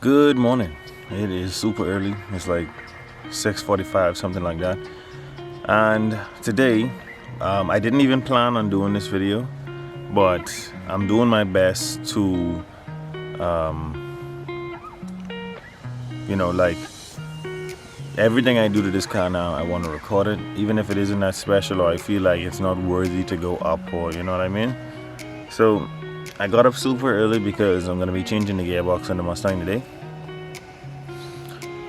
Good morning. It is super early. It's like 6:45, something like that. And today, I didn't even plan on doing this video, but I'm doing my best to, like everything I do to this car now, I want to record it, even if it isn't that special or I feel like it's not worthy to go up, or you know what I mean. So I got up super early because I'm going to be changing the gearbox on the Mustang today.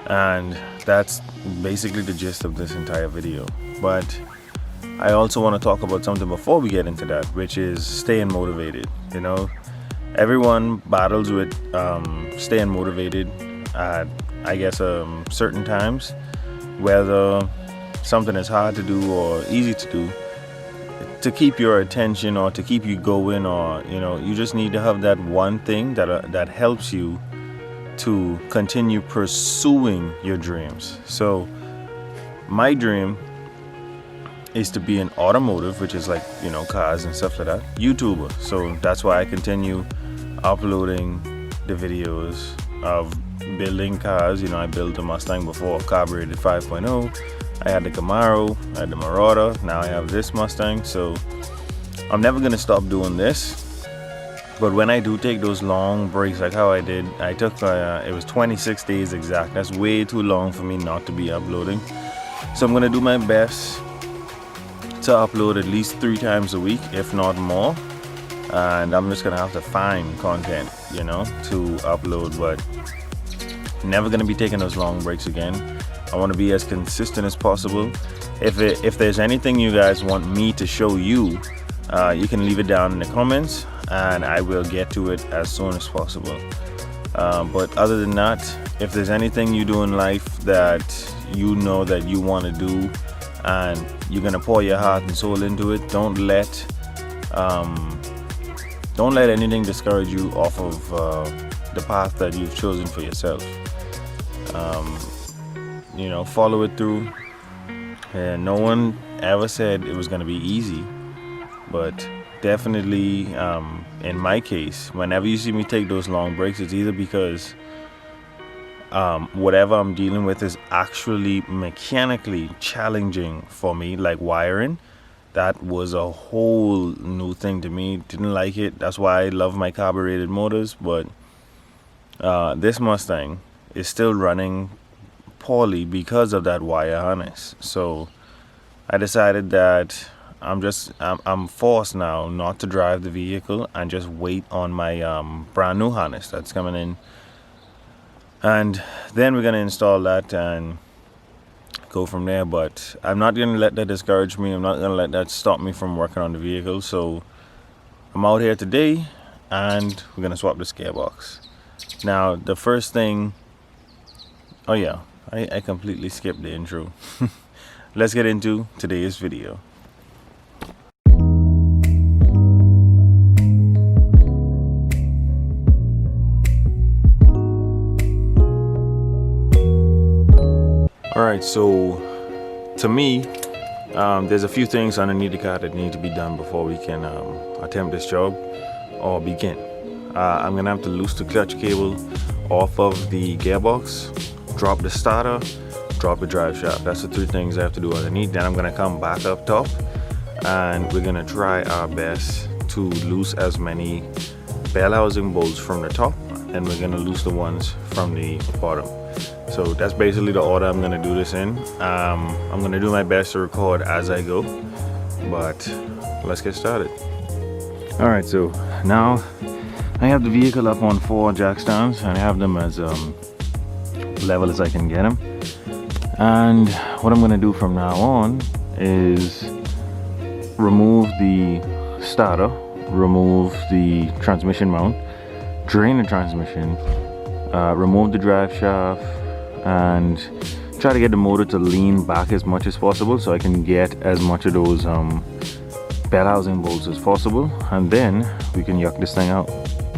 And that's basically the gist of this entire video. But I also want to talk about something before we get into that, which is staying motivated. You know, everyone battles with staying motivated at, I guess, certain times, whether something is hard to do or easy to do, to keep your attention or to keep you going, or you just need to have that one thing that helps you to continue pursuing your dreams. So my dream is to be an automotive, which is like cars and stuff like that, YouTuber. So that's why I continue uploading the videos of building cars. I built the Mustang before, carbureted 5.0. I had the Camaro, I had the Marauder, now I have this Mustang. So I'm never gonna stop doing this. But when I do take those long breaks, like how I did, I took it was 26 days exact. That's way too long for me not to be uploading. So I'm gonna do my best to upload at least 3 times a week, if not more. And I'm just gonna have to find content, to upload. But never gonna be taking those long breaks again. I want to be as consistent as possible. If there's anything you guys want me to show you, you can leave it down in the comments, and I will get to it as soon as possible. But other than that, if there's anything you do in life that that you want to do, and you're gonna pour your heart and soul into it, don't let anything discourage you off of the path that you've chosen for yourself. Follow it through. And no one ever said it was gonna be easy, but definitely, in my case, whenever you see me take those long breaks, it's either because whatever I'm dealing with is actually mechanically challenging for me, like wiring. That was a whole new thing to me. Didn't like it. That's why I love my carbureted motors. But this Mustang is still running poorly because of that wire harness. So I decided that I'm forced now not to drive the vehicle and just wait on my brand new harness that's coming in, and then we're gonna install that and go from there. But I'm not gonna let that discourage me. I'm not gonna let that stop me from working on the vehicle. So I'm out here today, and we're gonna swap this gearbox. Now the first thing, oh yeah, I completely skipped the intro. Let's get into today's video. Alright, so to me, there's a few things underneath the car that need to be done before we can attempt this job or begin. I'm gonna have to loose the clutch cable off of the gearbox, drop the starter, drop the drive shaft. That's the 3 things I have to do underneath. Then I'm gonna come back up top, and we're gonna try our best to loose as many bell housing bolts from the top, and we're gonna loose the ones from the bottom. So that's basically the order I'm gonna do this in. I'm gonna do my best to record as I go, but let's get started. All right, so now I have the vehicle up on 4 jack stands, and I have them as level as I can get them. And what I'm gonna do from now on is remove the starter, remove the transmission mount, drain the transmission, remove the drive shaft, and try to get the motor to lean back as much as possible so I can get as much of those bell housing bolts as possible, and then we can yuck this thing out.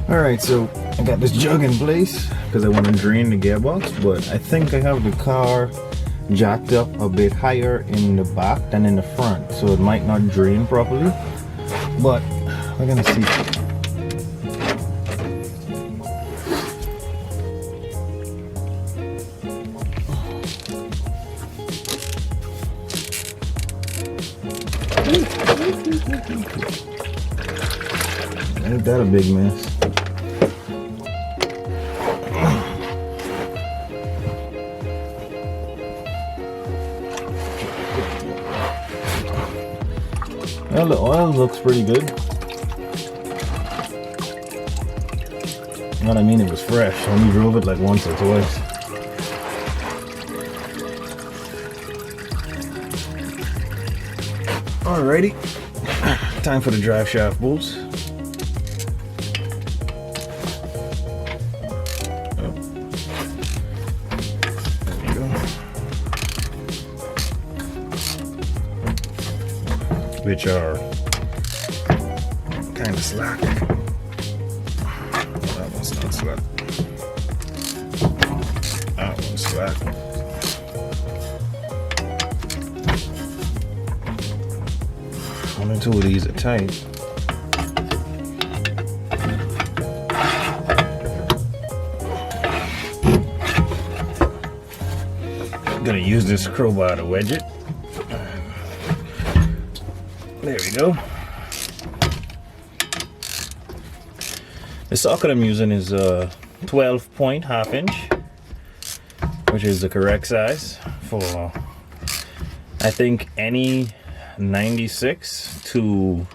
Alright, so I got this jug in place because I want to drain the gearbox, but I think I have the car jacked up a bit higher in the back than in the front, so it might not drain properly, but we're gonna see. Ain't that a big mess? Well, the oil looks pretty good. What I mean, it was fresh. I only drove it like once or twice. Alrighty, time for the drive shaft bolts. Which are kind of slack. That one's not slack. That one's slack. One or two of these are tight. I'm gonna use this crowbar to wedge it. There we go. The socket I'm using is a 12-point half-inch, which is the correct size for, I think, any 96 to,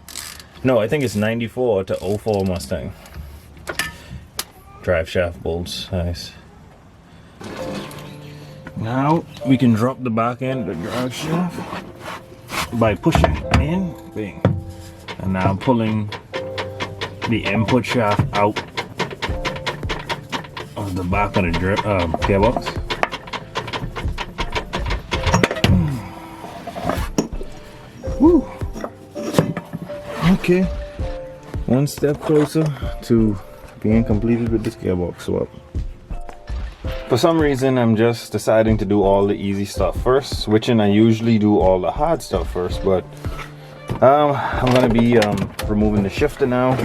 no, I think it's 94 to 04 Mustang. Drive shaft bolts, nice. Now we can drop the back end of the drive shaft by pushing in, bing, and now pulling the input shaft out of the back of the gearbox. Woo! Okay, one step closer to being completed with this gearbox swap. For some reason, I'm just deciding to do all the easy stuff first, switching. I usually do all the hard stuff first, but I'm gonna be removing the shifter now.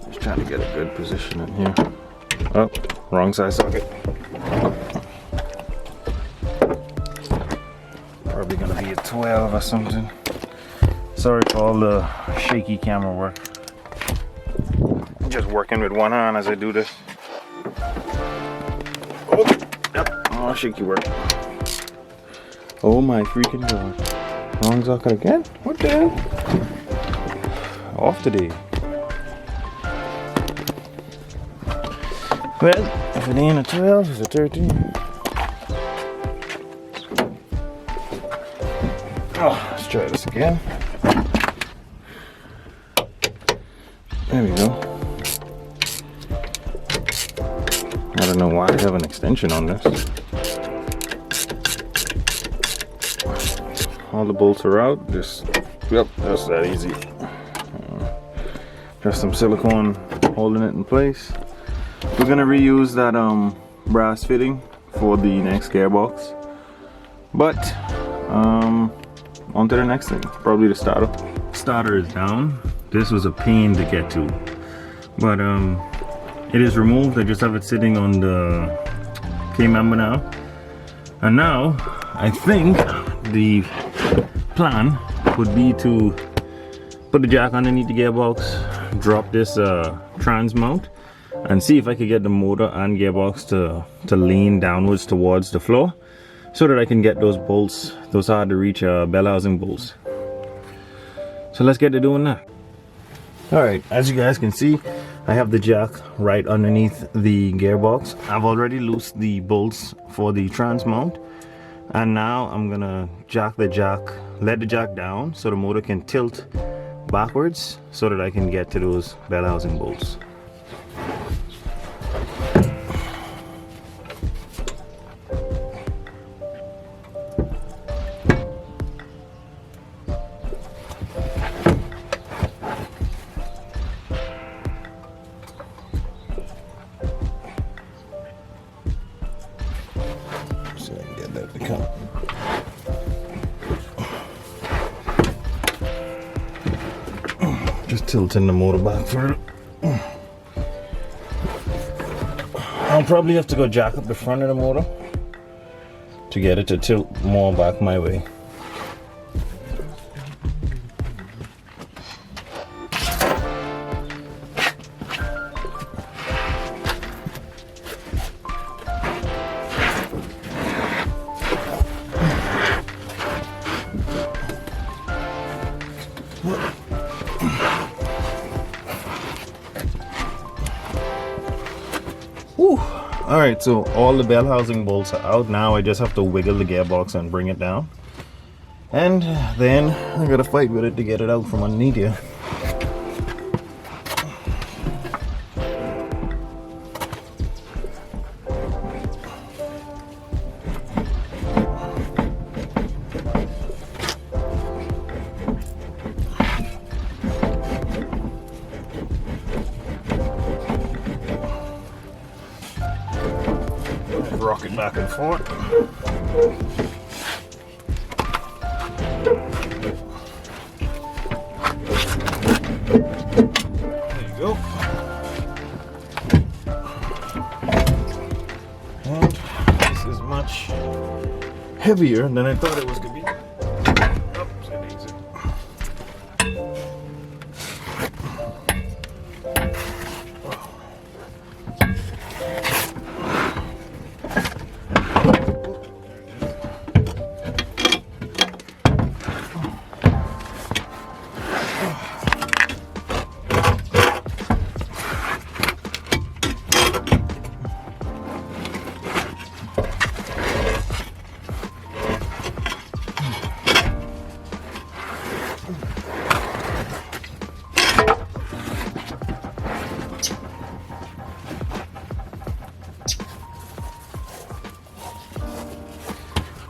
Just trying to get a good position in here. Oh, wrong size socket. Probably gonna be a 12 or something. Sorry for all the shaky camera work. Just working with one hand as I do this. Oh, yep, oh, shaky work. Oh my freaking god. Wrong socket again? What the hell? Off today. Well, if it ain't a 12, it's a 13. Oh, let's try this again. There we go. I don't know why I have an extension on this. All the bolts are out. Just, yep, that's that easy. Just some silicone holding it in place. We're gonna reuse that brass fitting for the next gearbox. But on to the next thing. Probably the starter. Starter is down. This was a pain to get to, but it is removed. I just have it sitting on the K-member now. And now, I think the plan would be to put the jack underneath the gearbox, drop this trans mount, and see if I could get the motor and gearbox to lean downwards towards the floor, so that I can get those bolts, those hard to reach bell housing bolts. So let's get to doing that. Alright, as you guys can see, I have the jack right underneath the gearbox. I've already loosed the bolts for the trans mount, and now I'm gonna let the jack down so the motor can tilt backwards so that I can get to those bell housing bolts. Just tilting the motor back further. I'll probably have to go jack up the front of the motor to get it to tilt more back my way. All right, so all the bell housing bolts are out. Now I just have to wiggle the gearbox and bring it down, and then I gotta fight with it to get it out from underneath here. Rock it back and forth. There you go. And this is much heavier than I thought it was going to be. Oops, I think so.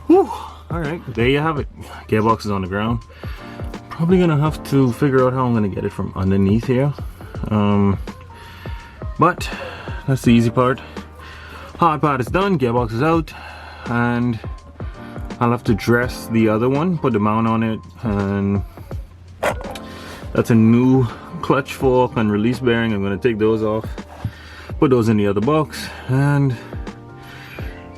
Whew. All right, there you have it. Gearbox is on the ground. Probably gonna have to figure out how I'm gonna get it from underneath here. But that's the easy part. Hard part is done, gearbox is out, and I'll have to dress the other one, put the mount on it, and that's a new clutch fork and release bearing. I'm gonna take those off, put those in the other box, and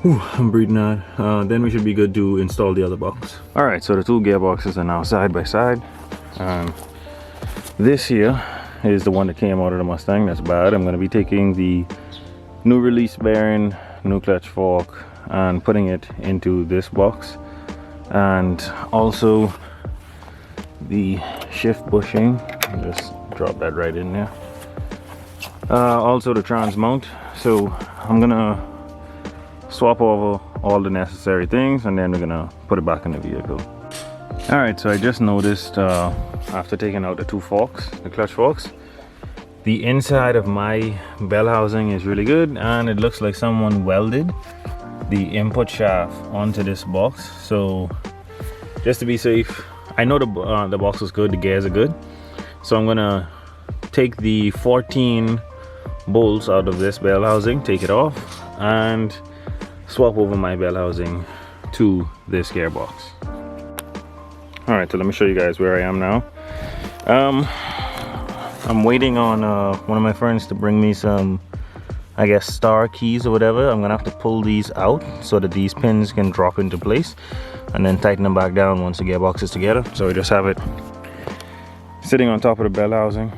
whew, I'm breathing out. Then we should be good to install the other box. All right, so the two gearboxes are now side by side. This here is the one that came out of the Mustang. That's bad. I'm going to be taking the new release bearing, new clutch fork, and putting it into this box, and also the shift bushing. Just drop that right in there. Also the trans mount. So I'm gonna swap over all the necessary things, and then we're gonna put it back in the vehicle. All right, so I just noticed after taking out the two forks, the clutch forks, the inside of my bell housing is really good, and it looks like someone welded the input shaft onto this box. So just to be safe, I know the box is good, the gears are good, so I'm gonna take the 14 bolts out of this bell housing, take it off, and swap over my bell housing to this gearbox. All right, so let me show you guys where I am now. I'm waiting on one of my friends to bring me some, I guess, star keys or whatever. I'm gonna have to pull these out so that these pins can drop into place, and then tighten them back down once the gearbox is together. So we just have it sitting on top of the bell housing.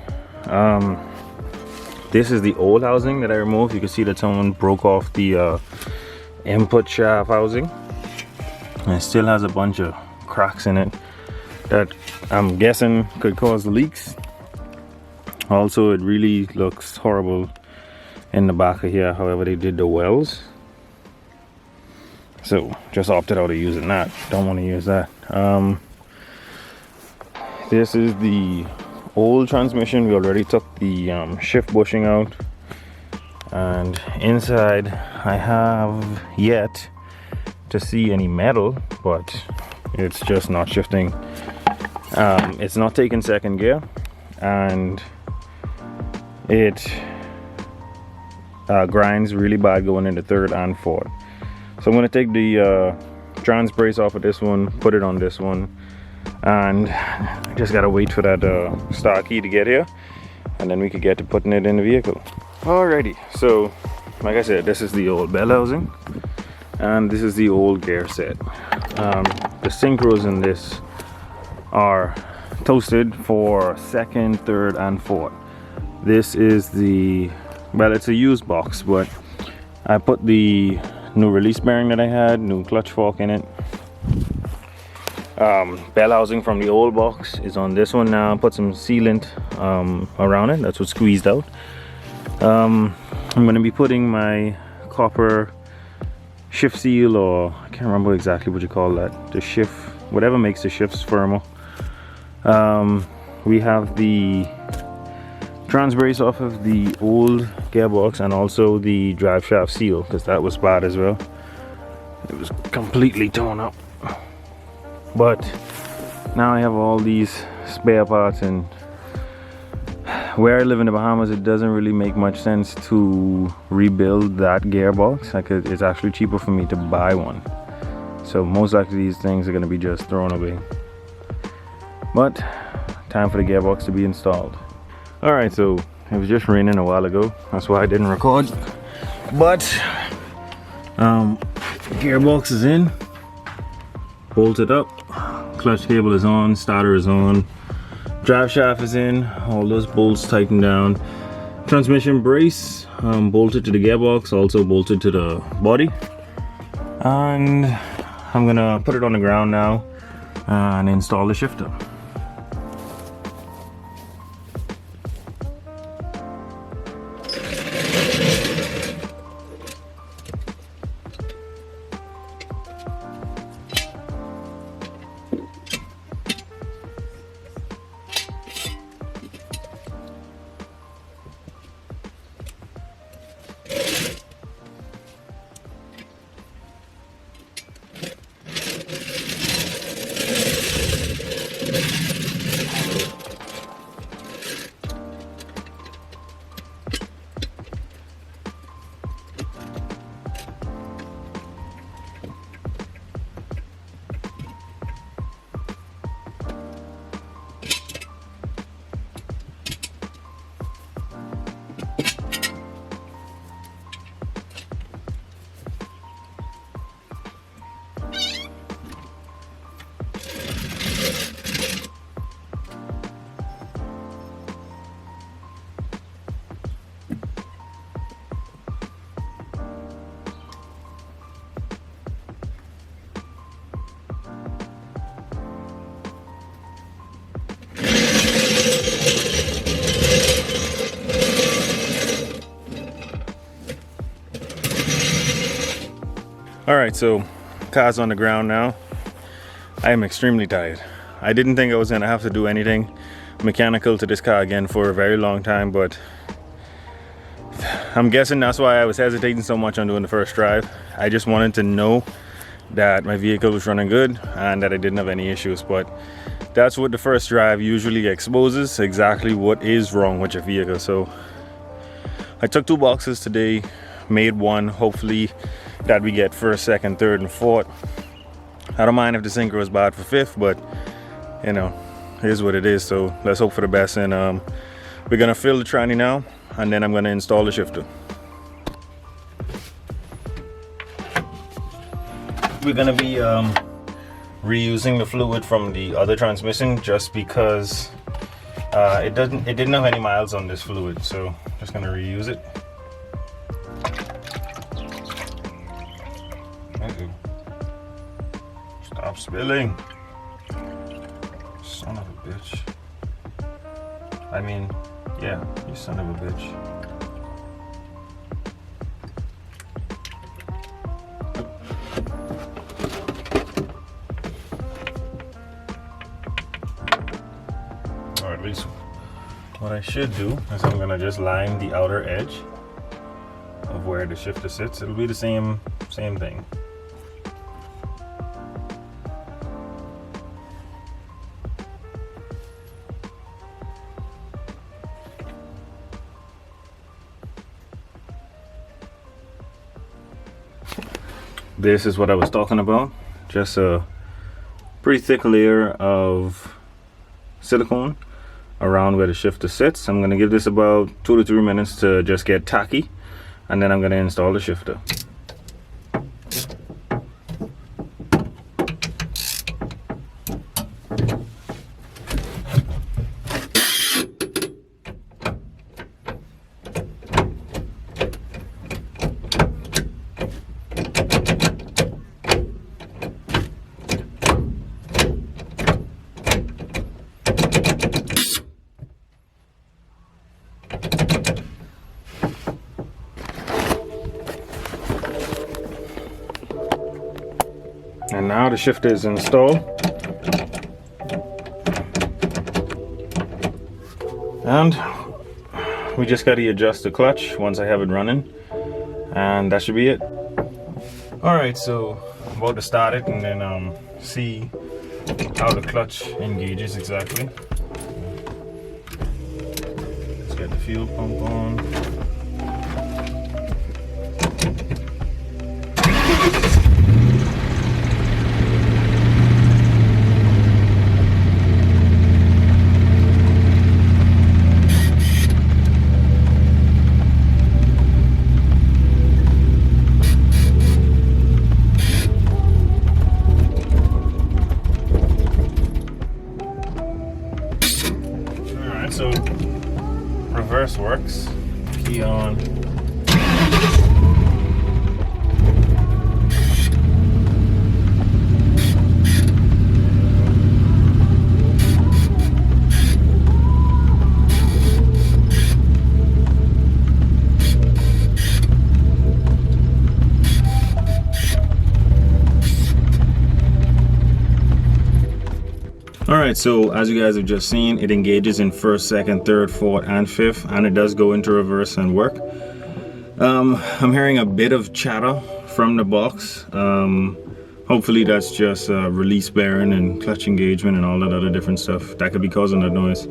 This is the old housing that I removed. You can see that someone broke off the input shaft housing, and it still has a bunch of cracks in it that I'm guessing could cause the leaks. Also, it really looks horrible in the back of here, however they did the wells. So just opted out of using that. Don't want to use that. This is the old transmission. We already took the shift bushing out, and inside I have yet to see any metal, but it's just not shifting. It's not taking second gear, and it grinds really bad going into third and fourth. So I'm going to take the trans brace off of this one, put it on this one, and I just gotta wait for that star key to get here, and then we could get to putting it in the vehicle. Alrighty, so like I said, this is the old bell housing, and this is the old gear set. The synchros in this are toasted for second, third, and fourth. This is the, well, it's a used box, but I put the new release bearing that I had, new clutch fork in it. Bell housing from the old box is on this one now. Put some sealant around it. That's what squeezed out. I'm going to be putting my copper shift seal, or I can't remember exactly what you call that, the shift, whatever makes the shifts firmer. We have the trans brace off of the old gearbox, and also the drive shaft seal, because that was bad as well. It was completely torn up. But now I have all these spare parts, and where I live in the Bahamas, it doesn't really make much sense to rebuild that gearbox. Like, it's actually cheaper for me to buy one. So most likely these things are going to be just thrown away. But time for the gearbox to be installed. Alright, so it was just raining a while ago, that's why I didn't record. But gearbox is in, bolted up, clutch cable is on, starter is on, drive shaft is in, all those bolts tightened down, transmission brace bolted to the gearbox, also bolted to the body, and I'm gonna put it on the ground now and install the shifter. Alright, so car's on the ground now. I am extremely tired. I didn't think I was going to have to do anything mechanical to this car again for a very long time, but I'm guessing that's why I was hesitating so much on doing the first drive. I just wanted to know that my vehicle was running good and that I didn't have any issues, but that's what the first drive usually exposes, exactly what is wrong with your vehicle. So I took 2 boxes today, made one, hopefully that we get first, second, third, and fourth. I don't mind if the sinker was bad for fifth, but you know, here's what it is. So let's hope for the best. And we're gonna fill the tranny now, and then I'm gonna install the shifter. We're gonna be reusing the fluid from the other transmission just because it didn't have any miles on this fluid, so just gonna reuse it. Stop spilling. Son of a bitch. I mean, yeah, you son of a bitch. Or at least what I should do is I'm gonna just line the outer edge of where the shifter sits. It'll be the same thing. This is what I was talking about, just a pretty thick layer of silicone around where the shifter sits. I'm going to give this about 2 to 3 minutes to just get tacky, and then I'm going to install the shifter. And now the shifter is installed. And we just got to adjust the clutch once I have it running. And that should be it. Alright, so I'm about to start it and then see how the clutch engages exactly. Let's get the fuel pump on. So reverse works. Key on. Alright, so as you guys have just seen, it engages in first, second, third, fourth, and fifth, and it does go into reverse and work. I'm hearing a bit of chatter from the box. Hopefully that's just release bearing and clutch engagement and all that other different stuff that could be causing that noise.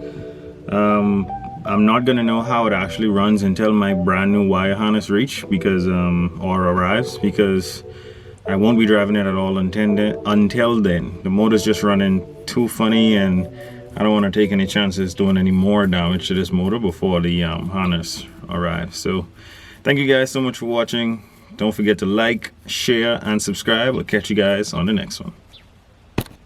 I'm not gonna know how it actually runs until my brand new wire harness reach or arrives, because I won't be driving it at all until then. The motor's just running too funny, and I don't want to take any chances doing any more damage to this motor before the harness arrives. So thank you guys so much for watching. Don't forget to like, share, and subscribe. We'll catch you guys on the next one.